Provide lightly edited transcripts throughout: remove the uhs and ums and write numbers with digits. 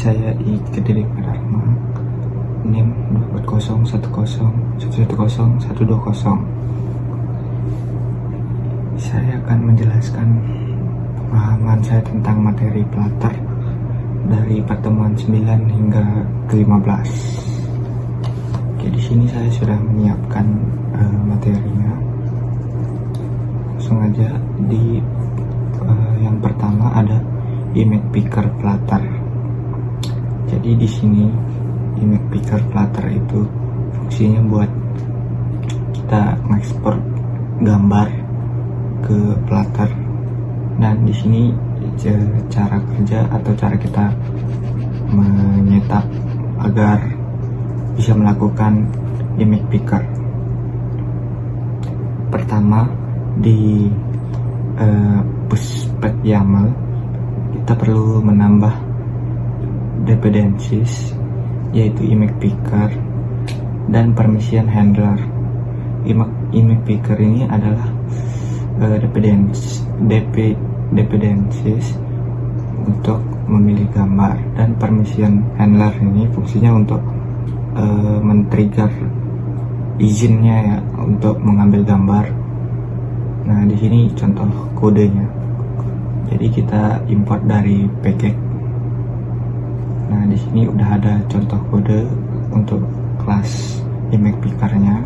saya Kediri Dharma, NIM 24010110120. Saya akan menjelaskan pemahaman saya tentang materi Platter dari pertemuan 9 hingga ke-15. Oke, di sini saya sudah menyiapkan materinya. Langsung aja di yang pertama ada image picker Platter. Jadi di sini image picker Platter itu fungsinya buat kita mengekspor gambar ke Platter, dan di sini cara kerja atau cara kita menyetup agar bisa melakukan image picker. Pertama, di pushpad YAML kita perlu menambah dependencies, yaitu image picker dan permission handler. Image picker ini adalah dependencies untuk memilih gambar, dan permission handler ini fungsinya untuk men-trigger izinnya ya untuk mengambil gambar. Nah, di sini contoh kodenya. Jadi kita import dari package. Nah, di sini udah ada contoh kode untuk kelas image pickernya.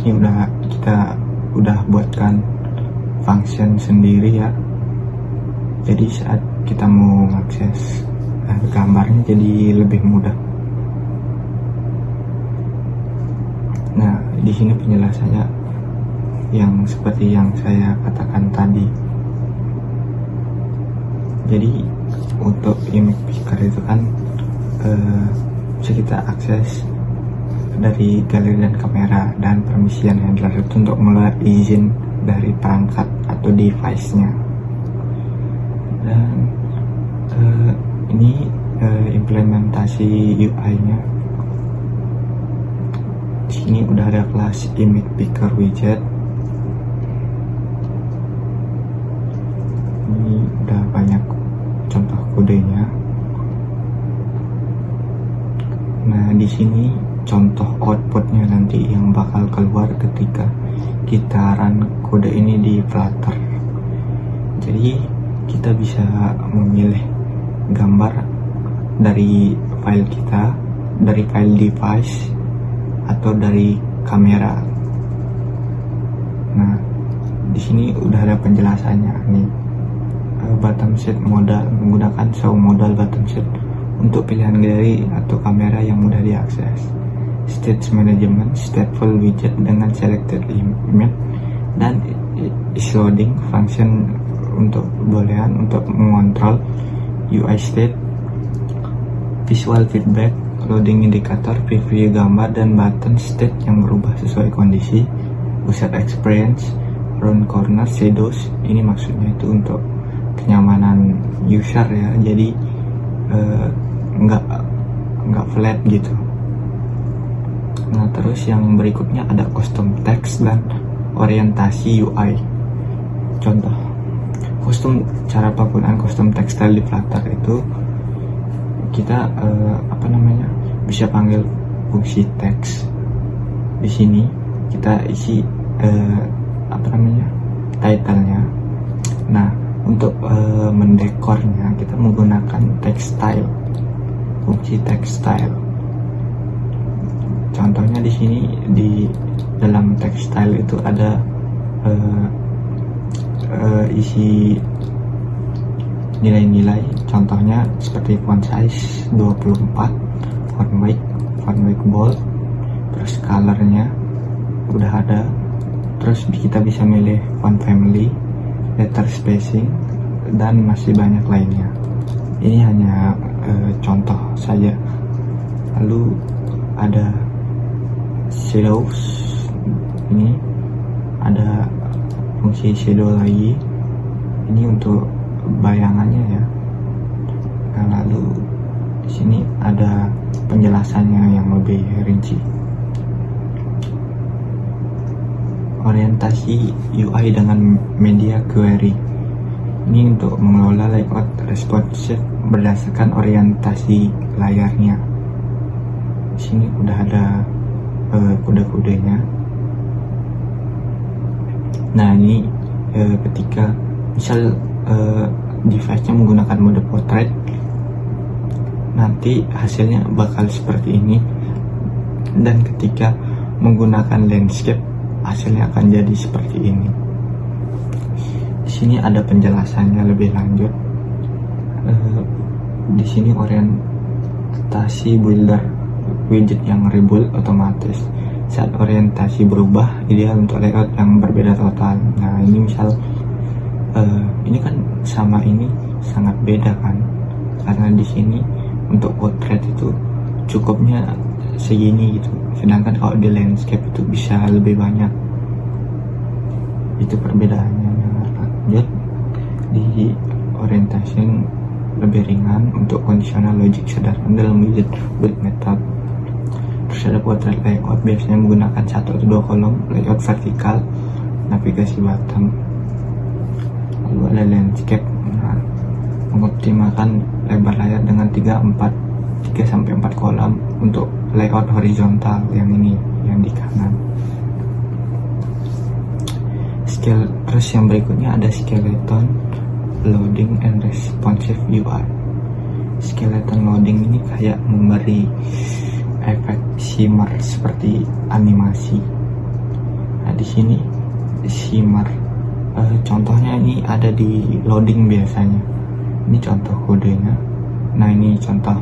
Ini kita udah buatkan function sendiri ya. Jadi saat kita mau mengakses gambarnya jadi lebih mudah. Nah, di sini penjelasannya yang seperti yang saya katakan tadi. Jadi untuk image picker itu kan bisa kita akses dari galeri dan kamera, dan permission handler itu untuk mengeluarkan izin dari perangkat atau device-nya. Dan ini implementasi UI-nya. Di sini udah ada kelas image picker widget. Ini udah banyak contoh kodenya. Nah, di sini contoh outputnya nanti yang bakal keluar ketika kita run kode ini di Platter. Jadi kita bisa memilih gambar dari file kita, dari file device, atau dari kamera. Nah, di sini udah ada penjelasannya nih. Bottom set modal menggunakan show modal bottom set untuk pilihan galeri atau kamera yang mudah diakses. Stage management, stateful widget dengan selected image, dan is loading function untuk bolehan untuk mengontrol UI state, visual feedback, loading indicator, preview gambar, dan button state yang berubah sesuai kondisi, user experience, round corner, shadows. Ini maksudnya itu untuk kenyamanan user ya, jadi nggak flat gitu. Nah, terus yang berikutnya ada custom text dan orientasi UI. Contoh cara penggunaan custom text style di Platter itu kita bisa panggil fungsi text. Di sini kita isi title-nya. Nah, untuk mendekornya kita menggunakan text style, fungsi text style. Contohnya di sini di dalam text style itu ada isi nilai-nilai, contohnya seperti font size 24, font weight bold, terus colornya udah ada. Terus kita bisa milih font family, letter spacing, dan masih banyak lainnya. Ini hanya contoh saja. Lalu ada shadows, ini ada fungsi shadow lagi, ini untuk bayangannya ya. Nah, lalu di sini ada penjelasannya yang lebih rinci. Orientasi UI dengan media query. Ini untuk mengelola layout responsive berdasarkan orientasi layarnya. Di sini udah ada kode-kodenya. Nah, ini ketika misal device-nya menggunakan mode portrait, nanti hasilnya bakal seperti ini. Dan ketika menggunakan landscape, hasilnya akan jadi seperti ini. Di sini ada penjelasannya lebih lanjut. Di sini orientasi builder widget yang rebuild otomatis. Saat orientasi berubah, ideal untuk layout yang berbeda total. Nah, ini misal ini kan sama ini sangat beda kan, karena di sini untuk portrait itu cukupnya segini gitu, sedangkan kalau di landscape itu bisa lebih banyak. Itu perbedaannya. Lanjut, di orientation lebih ringan untuk conditional logic sederhana dalam widget build method. Terus ada portrait layout, biasanya menggunakan 1 atau 2 kolom, layout vertikal, navigasi bottom. Lalu ada landscape, mengoptimalkan lebar layar dengan 3-4 kolom untuk layout horizontal, yang ini yang di kanan. Terus yang berikutnya ada skeleton loading and responsive UI. Skeleton loading ini kayak memberi efek shimmer seperti animasi. Nah, di sini shimmer contohnya ini ada di loading biasanya. Ini contoh kodenya. Nah, ini contoh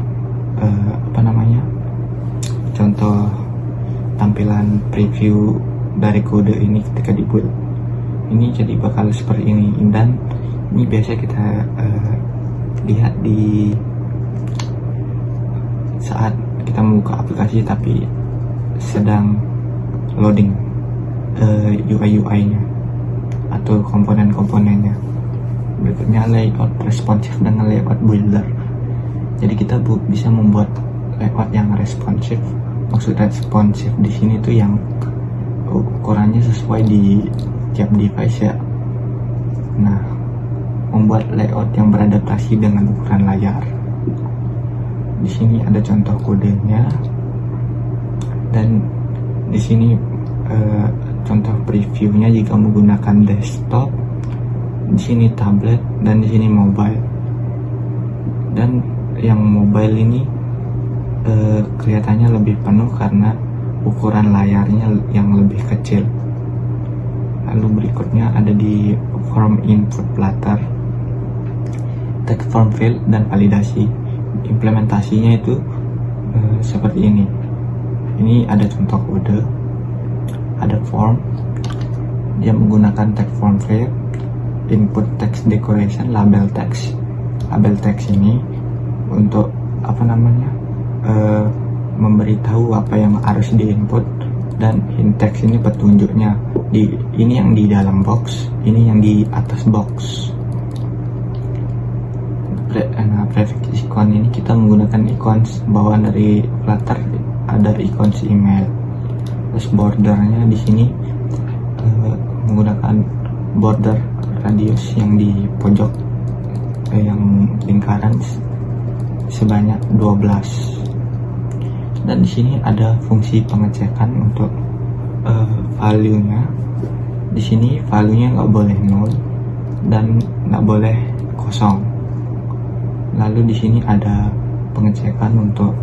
contoh tampilan preview dari kode ini ketika dibuat. Ini jadi bakal seperti ini, dan ini biasa kita lihat di saat kita membuka aplikasi tapi sedang loading UI-nya atau komponen-komponennya. Berikutnya layout responsive dengan layout builder. Jadi kita bisa membuat layout yang responsif. Maksud responsif di sini tuh yang ukurannya sesuai di tiap device ya. Nah, membuat layout yang beradaptasi dengan ukuran layar. Di sini ada contoh kodenya, dan di sini contoh previewnya jika menggunakan desktop. Di sini tablet, dan di sini mobile. Dan yang mobile ini kelihatannya lebih penuh karena ukuran layarnya yang lebih kecil. Lalu berikutnya ada di form input platter, text form field, dan validasi. Implementasinya itu seperti ini. Ini ada contoh kode, ada form, dia menggunakan text form field, input text decoration, label text. Label text ini untuk memberitahu apa yang harus diinput, dan hint text ini petunjuknya. Ini yang di dalam box, ini yang di atas box. Prefix icon ini kita menggunakan ikon bawaan dari Flutter, ada ikon email. Terus bordernya di sini menggunakan border radius yang di pojok, yang lingkaran sebanyak 12. Dan di sini ada fungsi pengecekan untuk value-nya. Di sini value-nya nggak boleh 0 dan nggak boleh kosong. Lalu di sini ada pengecekan untuk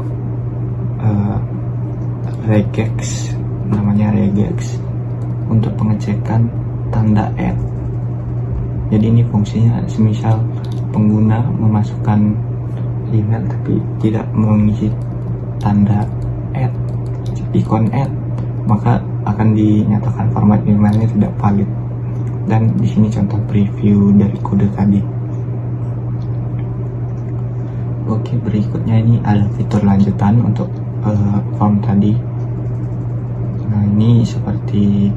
regex, namanya regex, untuk pengecekan tanda add. Jadi ini fungsinya semisal pengguna memasukkan email tapi tidak mengisi tanda add, ikon add, maka akan dinyatakan format emailnya tidak valid. Dan di sini contoh preview dari kode tadi. Oke, berikutnya ini ada fitur lanjutan untuk form tadi. Nah, ini seperti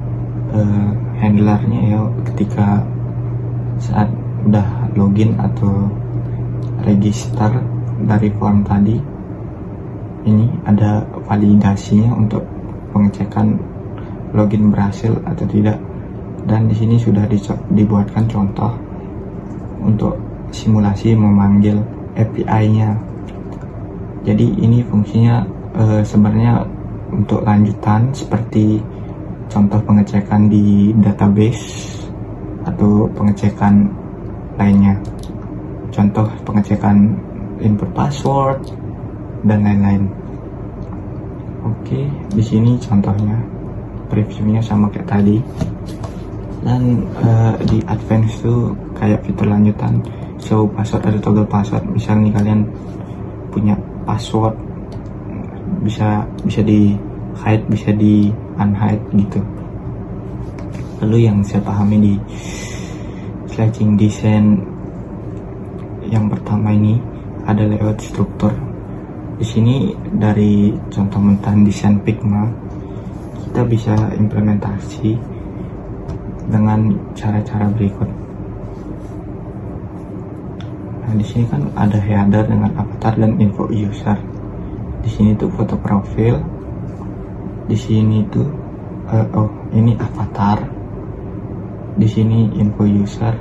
handlernya ya, ketika saat udah login atau register dari form tadi, ini ada validasinya untuk pengecekan login berhasil atau tidak. Dan di sini sudah dibuatkan contoh untuk simulasi memanggil API-nya. Jadi ini fungsinya sebenarnya untuk lanjutan seperti contoh pengecekan di database atau pengecekan lainnya, contoh pengecekan input password dan lain-lain. Oke, di sini contohnya previewnya sama kayak tadi. Dan di advance itu kayak fitur lanjutan show password atau toggle password. Misalnya kalian punya password bisa di hide, bisa di unhide gitu. Lalu yang saya pahami di slicing design yang pertama ini ada layout struktur. Di sini dari contoh mentah desain Figma kita bisa implementasi dengan cara-cara berikut. Nah, di sini kan ada header dengan avatar dan info user. Di sini tuh foto profil. Di sini tuh ini avatar. Di sini info user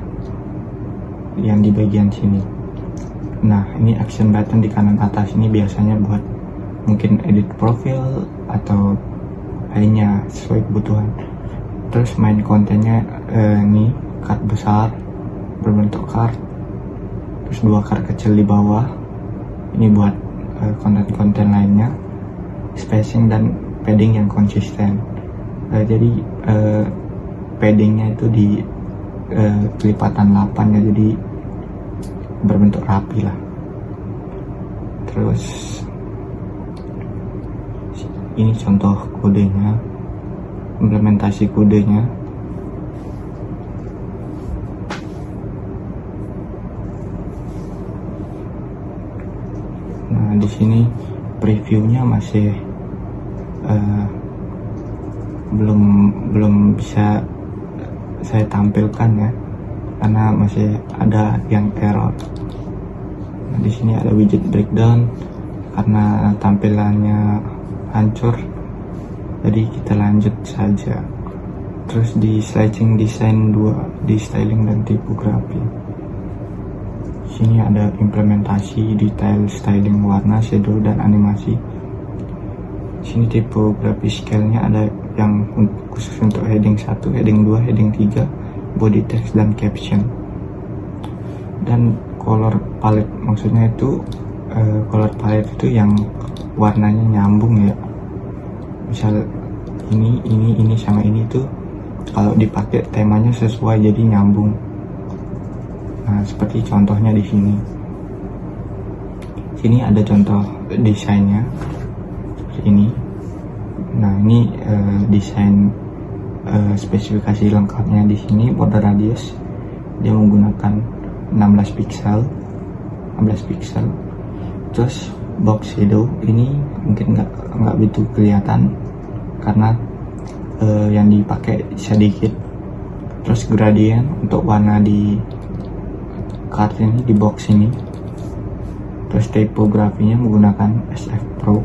yang di bagian sini. Nah, ini action button di kanan atas ini biasanya buat mungkin edit profil atau lainnya sesuai kebutuhan. Terus main kontennya ini card besar berbentuk card, terus 2 card kecil di bawah ini buat konten-konten lainnya. Spacing dan padding yang konsisten. Jadi paddingnya itu di kelipatan 8 ya, jadi berbentuk rapi lah. Terus ini contoh kodenya, implementasi kodenya. Nah, di sini previewnya masih belum bisa saya tampilkan ya, karena masih ada yang error. Nah, di sini ada widget breakdown karena tampilannya hancur, jadi kita lanjut saja. Terus di slicing design 2 di styling dan tipografi. Sini ada implementasi detail styling warna, shadow dan animasi. Sini tipografi scale-nya ada yang khusus untuk heading 1, heading 2, heading 3, body text dan caption. Dan color palette, maksudnya itu color palette itu yang warnanya nyambung ya. Misal ini sama ini tuh kalau dipakai temanya sesuai, jadi nyambung. Nah, seperti contohnya di sini. Sini ada contoh desainnya seperti ini. Nah, ini desain spesifikasi lengkapnya. Di sini border radius dia menggunakan 16 pixel. Terus box shadow ini mungkin nggak begitu kelihatan karena yang dipakai sedikit. Terus gradient untuk warna di card ini, di box ini. Terus tipografinya menggunakan SF Pro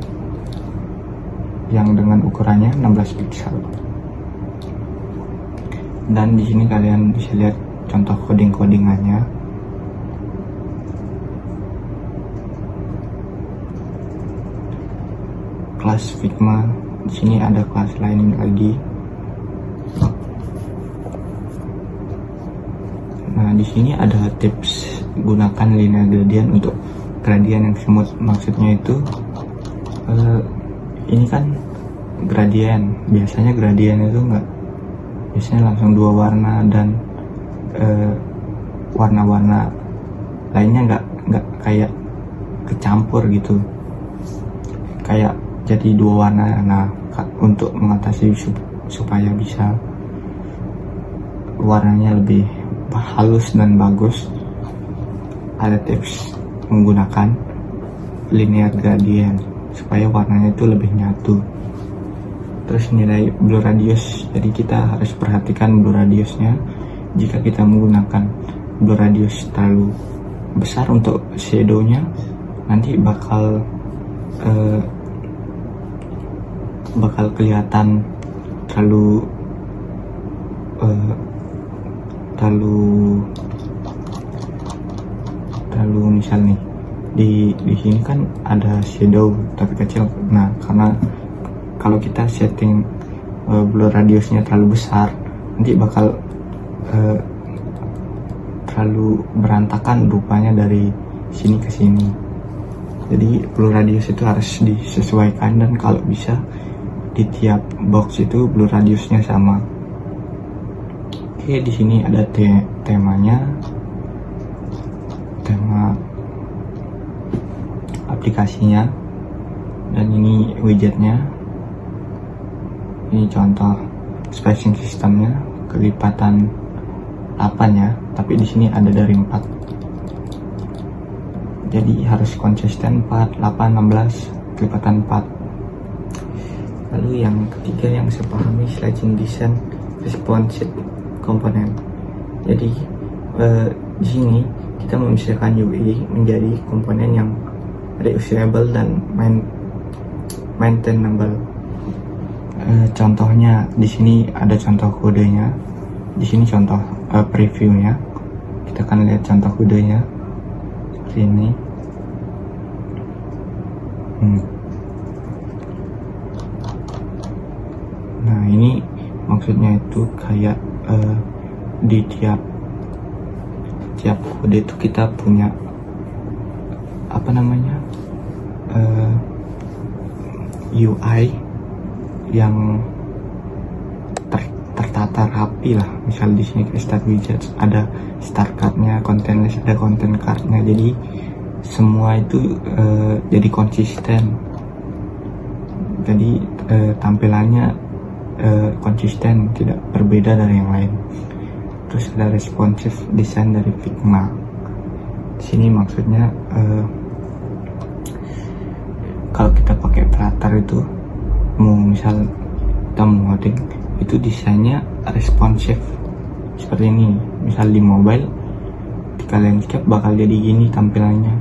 yang dengan ukurannya 16 pixel. Dan di sini kalian bisa lihat contoh codingannya. Kelas Figma, di sini ada kelas lain lagi. Nah, di sini ada tips gunakan linear gradient untuk gradient yang smooth. Maksudnya itu ini kan gradient, biasanya gradient itu biasanya langsung 2 warna, dan warna-warna lainnya nggak kayak kecampur gitu, kayak jadi 2 warna. Nah, untuk mengatasi supaya bisa warnanya lebih halus dan bagus, ada tips menggunakan linear gradient supaya warnanya itu lebih nyatu. Terus nilai blur radius, jadi kita harus perhatikan blur radiusnya. Jika kita menggunakan blur radius terlalu besar untuk shadownya, nanti bakal kelihatan misal nih di sini kan ada shadow tapi kecil. Nah, karena kalau kita setting blur radiusnya terlalu besar, nanti bakal terlalu berantakan rupanya dari sini ke sini. Jadi blur radius itu harus disesuaikan, dan kalau bisa di tiap box itu blur radiusnya sama. Oke, di sini ada temanya, tema aplikasinya, dan ini widgetnya. Ini contoh spacing sistemnya, kelipatan 8 ya, tapi di sini ada dari 4. Jadi harus konsisten 4, 8, 16, kelipatan 4. Lalu yang ketiga yang saya pahami, Slicing Design Responsive Component. Jadi di sini kita memisahkan UI menjadi komponen yang reusable dan maintainable. Contohnya di sini ada contoh kodenya. Di sini contoh previewnya. Kita akan lihat contoh kodenya seperti ini. Nah, ini maksudnya itu kayak di tiap kode itu kita punya apa namanya UI yang tertata rapi lah. Misal di sini start widget ada start cardnya, content list ada content cardnya, jadi semua itu jadi konsisten. Jadi tampilannya konsisten, tidak berbeda dari yang lain. Terus ada responsive design dari Figma. Di sini maksudnya kalau kita pakai Flutter itu, mau misal kita mau ngoding, itu desainnya responsif seperti ini. Misal di mobile ketika landscape bakal jadi gini tampilannya,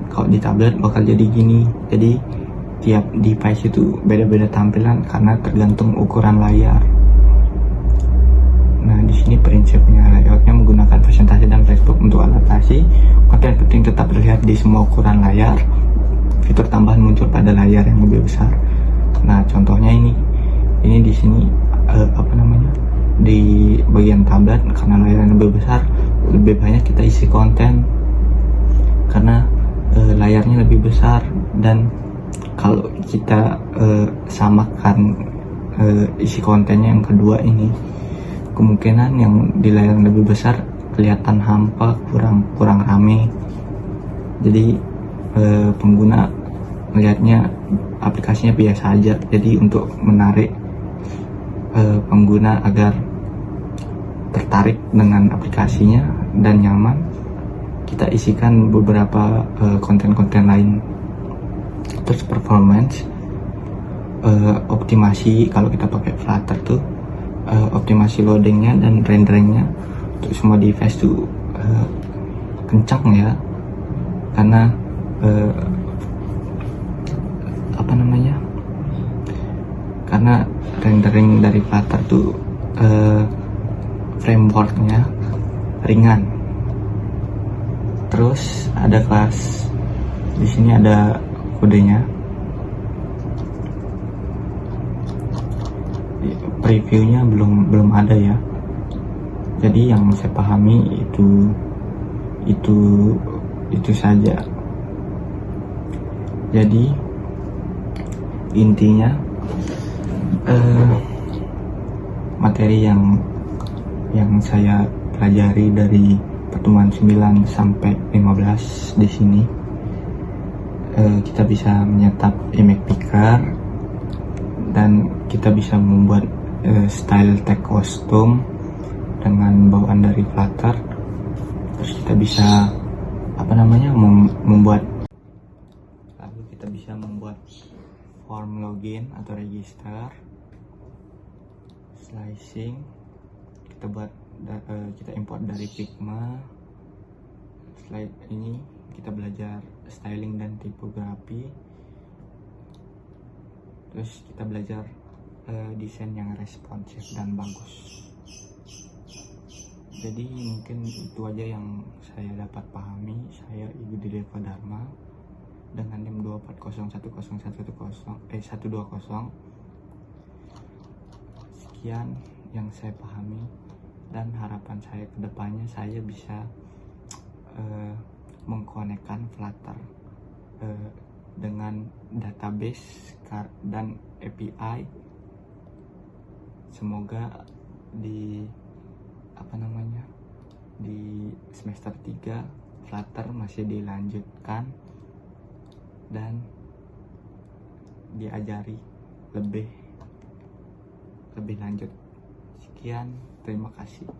kalau di tablet bakal jadi gini. Jadi tiap device itu beda-beda tampilan karena tergantung ukuran layar. Nah, di sini prinsipnya layoutnya menggunakan presentasi dan flexbox untuk adaptasi. Konten penting tetap terlihat di semua ukuran layar. Fitur tambahan muncul pada layar yang lebih besar. Nah, contohnya ini di sini di bagian tablet, karena layar yang lebih besar, lebih banyak kita isi konten karena layarnya lebih besar. Dan kalau kita samakan isi kontennya yang kedua ini, kemungkinan yang di layar yang lebih besar kelihatan hampa, kurang rame. Jadi pengguna melihatnya aplikasinya biasa aja. Jadi untuk menarik pengguna agar tertarik dengan aplikasinya dan nyaman, kita isikan beberapa konten-konten lain. Terus performance, optimasi kalau kita pakai Flutter tuh optimasi loadingnya dan renderingnya untuk semua device tuh kencang ya, karena karena rendering dari Flutter tuh frameworknya ringan. Terus ada kelas, di sini ada kodenya. Previewnya belum ada ya. Jadi yang saya pahami itu saja. Jadi intinya materi yang saya pelajari dari pertemuan 9 sampai 15 di sini, kita bisa menyetap image picker dan kita bisa membuat style tag custom dengan bawaan dari Flutter. Terus kita bisa membuat, lalu kita bisa membuat form login atau register, slicing kita import dari Figma. Slide ini kita belajar styling dan tipografi. Terus kita belajar desain yang responsif dan bagus. Jadi mungkin itu aja yang saya dapat pahami. Saya Ibu Deva Dharma dengan NIM 240101110 Sekian yang saya pahami, dan harapan saya ke depannya saya bisa mengkonekkan Flutter dengan database dan API. Semoga di di semester 3 Flutter masih dilanjutkan dan diajari lebih lanjut. Sekian, terima kasih.